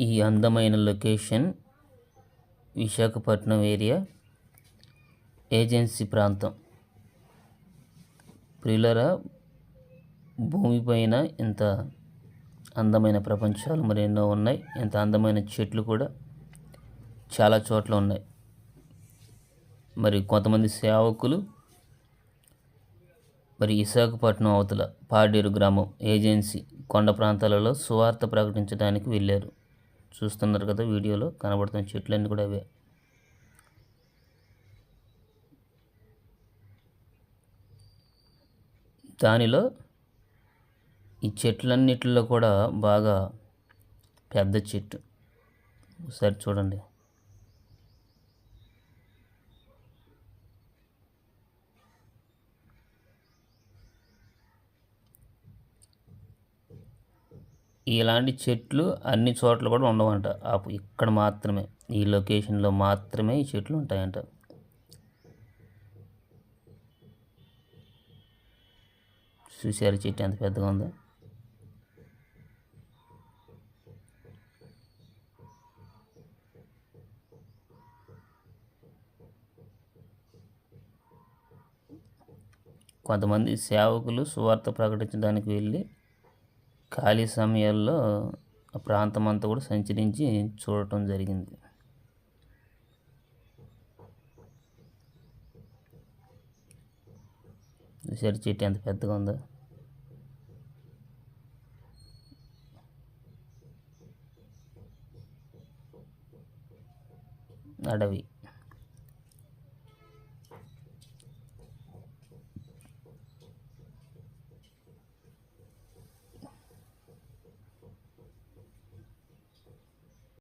ఈ అందమైన location Visakhapatnam area agency ప్రాంతం. ప్రియులరా, భూమిపైన ఇంత అందమైన ప్రపంచాలు మరెన్నో ఉన్నాయి. ఇంత అందమైన చెట్లు కూడా చాలా చోట్ల ఉన్నాయి. మరి కొంతమంది సేవకులు విశాఖపట్నం అవతల పాడేరు గ్రామం ఏజెన్సీ కొండ ప్రాంతాలలో సువార్త ప్రకటించడానికి వెళ్ళారు. చూస్తున్నారు కదా, వీడియోలో కనబడుతున్న చెట్లన్నీ కూడా అవే. దానిలో ఈ చెట్లన్నిటిలో కూడా బాగా పెద్ద చెట్టు, ఒకసారి చూడండి. ఇలాంటి చెట్లు అన్ని చోట్ల కూడా ఉండవంట. ఇక్కడ మాత్రమే, ఈ లొకేషన్లో మాత్రమే ఈ చెట్లు ఉంటాయంట. చూసారు చెట్టు ఎంత పెద్దగా ఉందో. కొంతమంది సేవకులు సువార్త ప్రకటించడానికి వెళ్ళి ఖాళీ సమయాల్లో ఆ ప్రాంతం అంతా కూడా సంచరించి చూడటం జరిగింది. చూసారు చెట్టు ఎంత పెద్దగా ఉందో. అడవి.